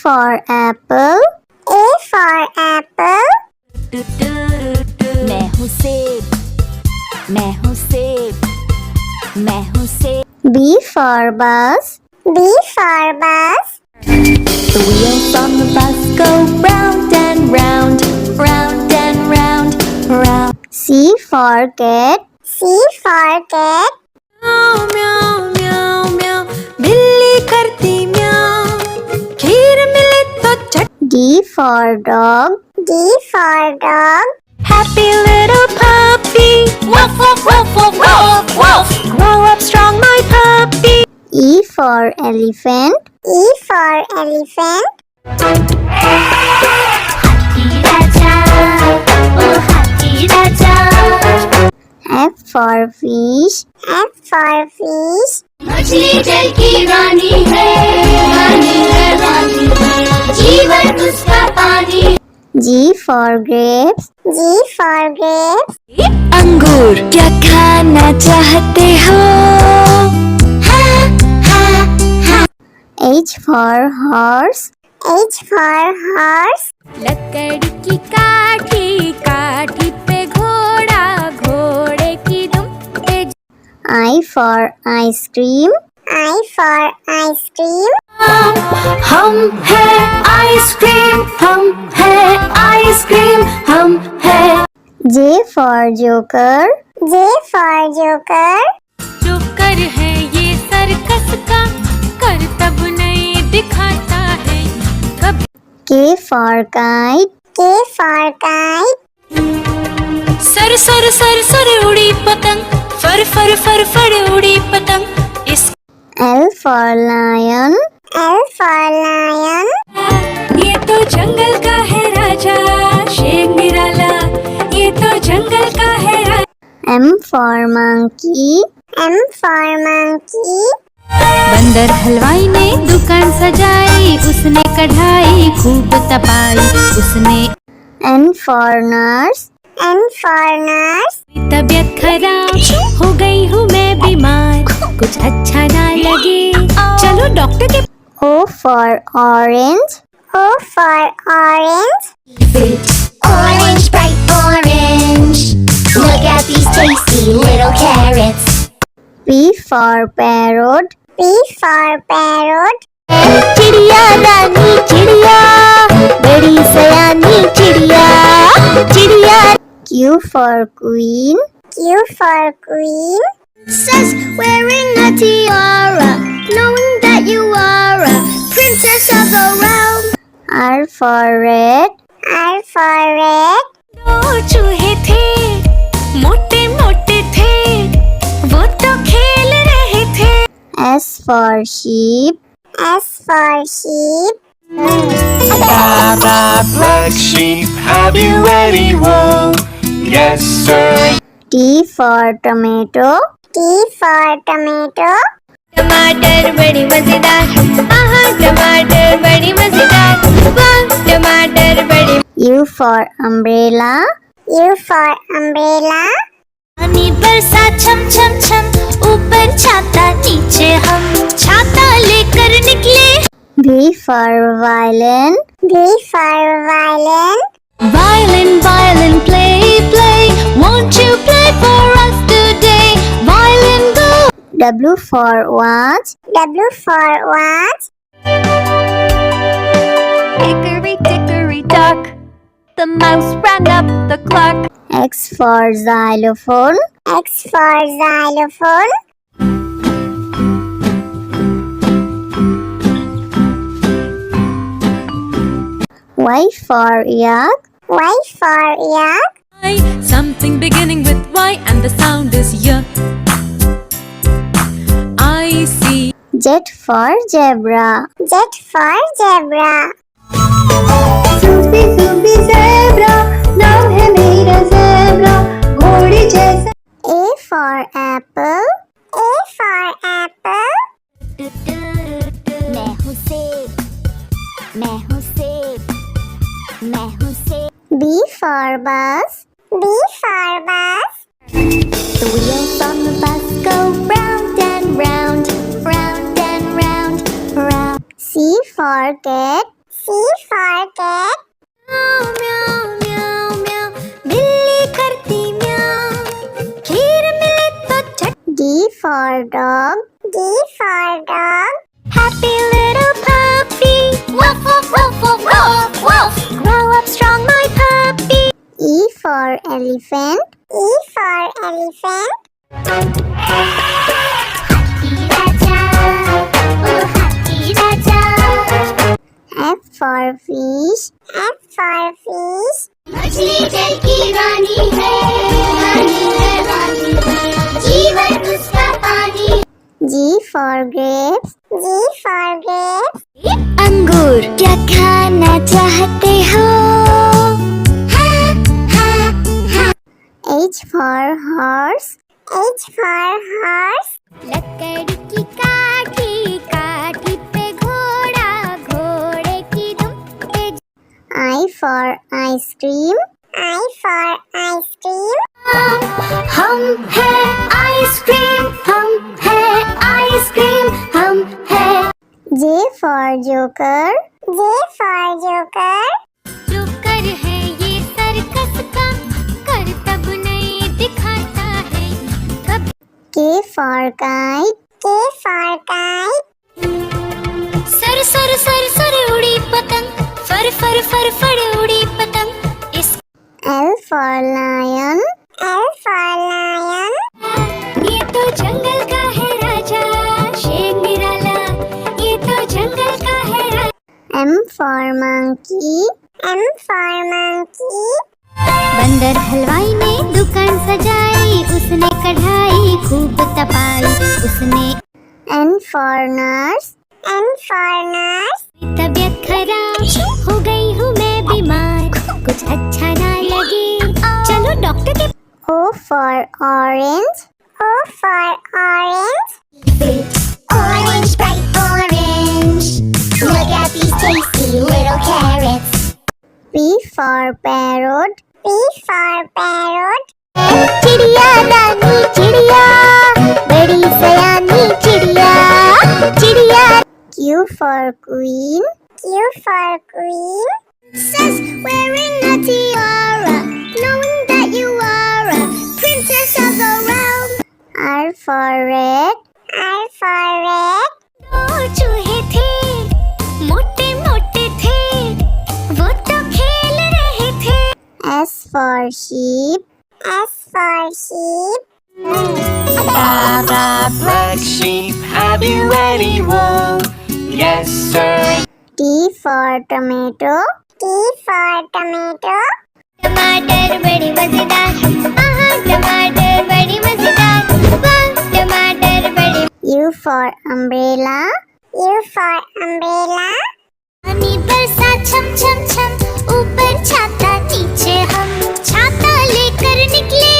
for apple. A for apple. मैं हूँ सेब, मैं हूँ सेब, मैं हूँ सेब। B for bus. B for bus. The wheels on the bus go round and round, round and round, round. C for cat. C for cat. म्याऊ म्याऊ म्याऊ म्याऊ, बिल्ली करती म्याऊ, खीर मिले तो चट। D for dog. D for dog. Happy little puppy, woof woof woof woof woof woof. Grow up strong, my puppy. E for elephant. E for elephant. हाथी राजा, ओ हाथी राजा। F for fish. F for fish. मछली जल की रानी है, रानी है, रानी है, जीवन उसका पानी। G for grapes. G for grapes. अंगूर क्या खाना चाहते हो? H for horse. H for horse. लकड़ी की काठी, काठी पे घोड़ा, घोड़े की दुम पे। I for ice cream. I for ice cream. हम है आइसक्रीम, हम है आइसक्रीम, हम है। J for joker. J for joker. Joker है ये सर्कस का, करतब नहीं दिखाता है कब। K for kite. K for kite. Sir sir sir sir उड़ी पतंग, फर फर फर फर उड़ी पतंग। इस L for lion. L for lion. ये तो जंगल का है राजा, शेर निराला, ये तो जंगल का है राजा। M for monkey. M for monkey. बंदर हलवाई ने दुकान सजाई, उसने कढ़ाई खूब तपाई, उसने। N for nurse. N for nurse. तबीयत खराब हो गई हूँ मैं बीमार, कुछ अच्छा ना लगे, चलो डॉक्टर के। O for orange. O for orange. Orange, bright orange. Look at these tasty little carrots. P for parrot. P for parrot. चिड़िया रानी चिड़िया, बड़ी सयानी चिड़िया, चिड़िया। Q for queen. Q for queen. Princess wearing a tiara, knowing that you are a princess of the realm. R for red. R for red. दो चूहे थे, मोटे मोटे थे, वो तो खेल रहे थे। S for sheep. S for sheep. Baa, black sheep, have you any wool? Yes, sir. T for tomato. T for tomato. टमाटर बड़ी मजेदार, आहा टमाटर बड़ी मजेदार, वाह टमाटर बड़ी। U for umbrella. U for umbrella. पानी बरसा छम छम छम, ऊपर छाता नीचे हम, छाता लेकर निकले। V for violin. V for violin. Violin, violin, play, play, won't you play for us today? Violin, go. W for watch. W for watch. Hickory dickory dock, the mouse ran up the clock. X for xylophone. X for xylophone. Y for yak. Y for yak. Something beginning with Y and the sound is Y. I see. Z for zebra. Z for zebra. Sufi Sufi zebra, नाम है मेरा zebra, घोड़े जैसा। A for apple. A for apple. मैं हूँ सेब, मैं हूँ सेब, मैं हूँ सेब। B for bus. B for bus. The wheels on the bus go round and round, round and round, round. C for cat. C for cat. म्याऊ म्याऊ म्याऊ बिल्ली करती म्याऊ खीर मिले तो चट D for dog. D for dog. Happy little puppy woof woof woof woof woof woof grow up strong my puppy E for elephant. E for elephant. F for fish. F for fish. मछली जल की रानी है रानी है रानी है जीवन उसका पानी G for grapes. G for grapes. अंगूर क्या खाना चाहते हो H for horse. H for horse. लकड़ी की काठी काठी पे घोड़ा घोड़े की दुम पे I for ice cream. I for ice cream. हम है आइसक्रीम हम है आइसक्रीम हम है J for joker. J for joker. Joker है ये सर्कस का करतब नहीं दिखाता है कभी K for kite. K for kite. Sir sir sir sir उड़ी पतंग फर फर फर फर उड़ी पतंग इस L for lion. L for lion. ये तो जंगल का है राजा शेर निराला ये तो जंगल का है राजा M for monkey. M for monkey. बंदर हलवाई ने दुकान सजाई उसने कढ़ाई खूब तपाई उसने N for nurse. N for nurse. तबीयत खराब हो गई हूँ मैं बीमार कुछ अच्छा ना लगे चलो डॉक्टर के O for orange. O for orange. Orange, bright orange. Look at these tasty little carrots. P for parrot. P for parrot. चिड़िया रानी चिड़िया बड़ी सयानी चिड़िया चिड़िया Q for queen. Q for queen. Princess wearing a tiara, knowing that you are a princess of the realm. R for red. R for red. दो चूहे थे मोटे मोटे थे वो तो खेल रहे थे S for sheep. S for sheep. Black sheep, have you any wool? Yes, sir. T for tomato. T for tomato. टमाटर बड़ी मजेदार टमाटर बड़ी मजेदार वाह टमाटर बड़ी U for umbrella. U for umbrella. पानी बरसा छम छम छम ऊपर छाता नीचे हम छाता लेकर निकले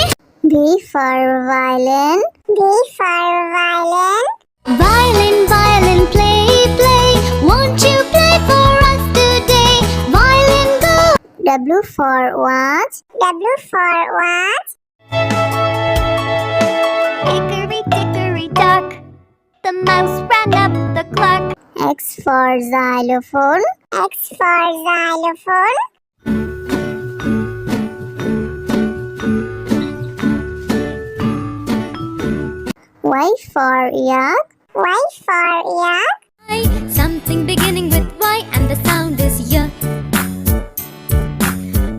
V for violin. V for violin. Violin, violin, play, play. Won't you play for us today? Violin, go. W for watch. W for watch. Hickory dickory dock. The mouse ran up the clock. X for xylophone. X for xylophone. Y for yak. Y for yak. Something beginning with Y and the sound is Y.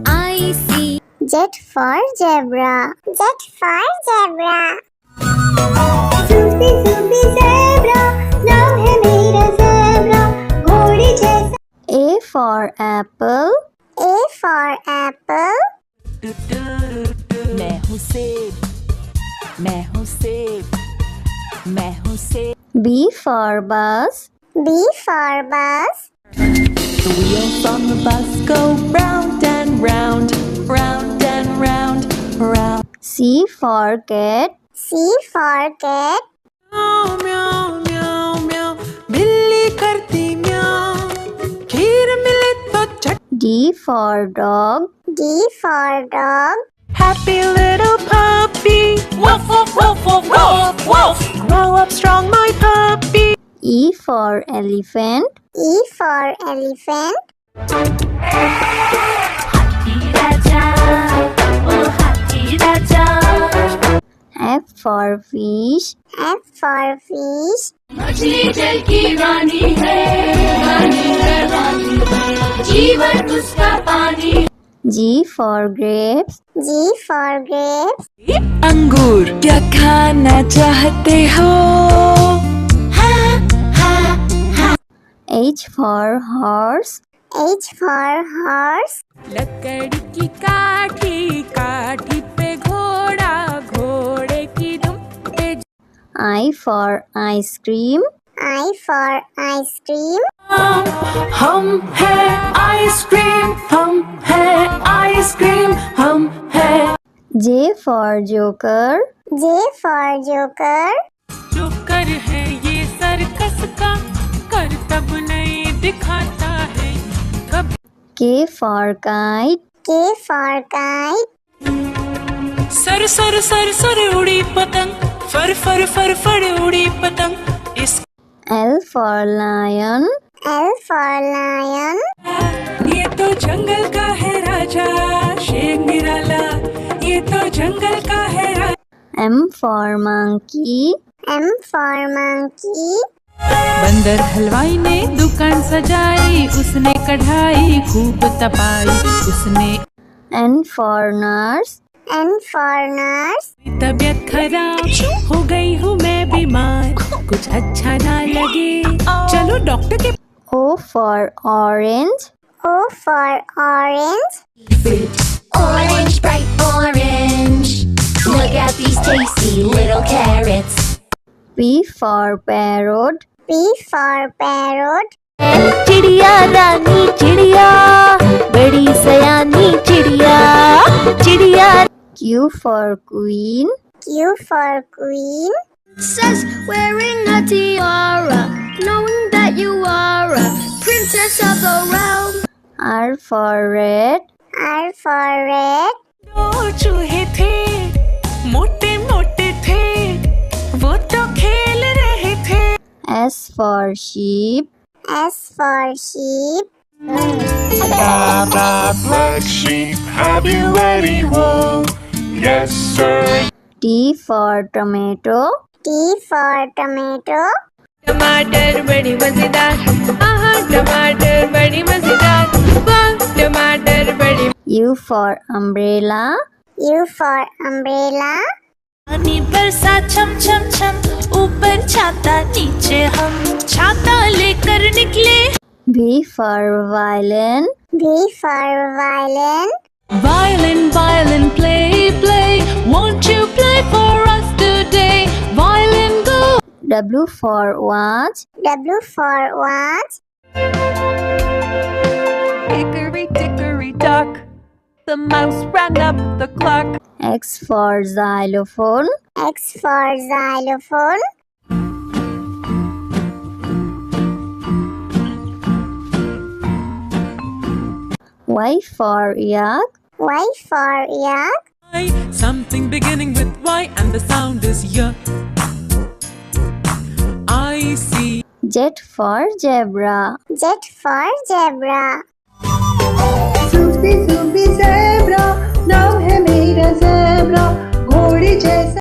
I see. Z for zebra. Z for zebra. Zoopy zoopy zebra. Now है मेरा zebra. घोड़े जैसा. A for apple. A for apple. मैं हूँ सेब मैं हूँ सेब मैं हूँ सेब B for bus. B for bus. The wheels on the bus go round and round round and round round C for cat. C for cat. म्याऊ म्याऊ म्याऊ म्याऊ बिल्ली करती म्याऊ खीर मिले तो चट D for dog. D for dog. Happy little puppy woof woof woof woof woof woof grow up strong my puppy E for elephant. E for elephant. हाथी राजा ओ हाथी राजा F for fish. F for fish. मछली जल की रानी है रानी है रानी है जीवन उसका पानी G for grapes. G for grapes. अंगूर क्या खाना चाहते हो? H for horse. H for horse. लकड़ी की काठी काठी पे घोड़ा घोड़े की दुम पे I for ice cream. I for ice cream. हम है आइसक्रीम हम है आइसक्रीम हम है J for joker. J for joker. जो कर है ये सर्कस का करतब नहीं दिखाता है कब K for kite. K for kite. Sir sir sir sir उड़ी पतंग फर फर फर फर उड़ी पतंग इस L for lion. L for lion. ये तो जंगल का है राजा शेर निराला ये तो जंगल का है राजा M for monkey. M for monkey. बंदर हलवाई ने दुकान सजाई उसने कढ़ाई खूब तपाई उसने N for nurse. N for nurse. तबीयत खराब हो गई हूँ मैं बीमार कुछ अच्छा ना लगे चलो डॉक्टर के O for orange. O for orange. Orange, bright orange. Look at these tasty little carrots. P for parrot. P for parrot. चिड़िया रानी चिड़िया बड़ी सयानी चिड़िया चिड़िया Q for queen. Q for queen. Says wearing a tiara, knowing that you are a princess of the realm. R for red. R for red. दो चूहे थे मोटे मोटे थे वो तो खेल रहे थे S for sheep. S for sheep. Black sheep, have you any wool? Yes, sir. T for tomato. T for tomato. टमाटर बड़ी मजेदार आहा टमाटर बड़ी मजेदार वाह टमाटर बड़ी U for umbrella. U for umbrella. पानी बरसा छम छम छम ऊपर छाता नीचे हम छाता लेकर निकले V for violin. V for violin. Violin, violin, play, play. Won't you play for us today? Violin, go. W for watch. W for watch. Hickory dickory dock, the mouse ran up the clock. X for xylophone. X for xylophone. Y for yak. Y for yak. Something beginning with Y and the sound is Y. I see. Z for zebra. Z for zebra. Sufi Sufi zebra नाम है मेरा zebra घोड़ी जैसा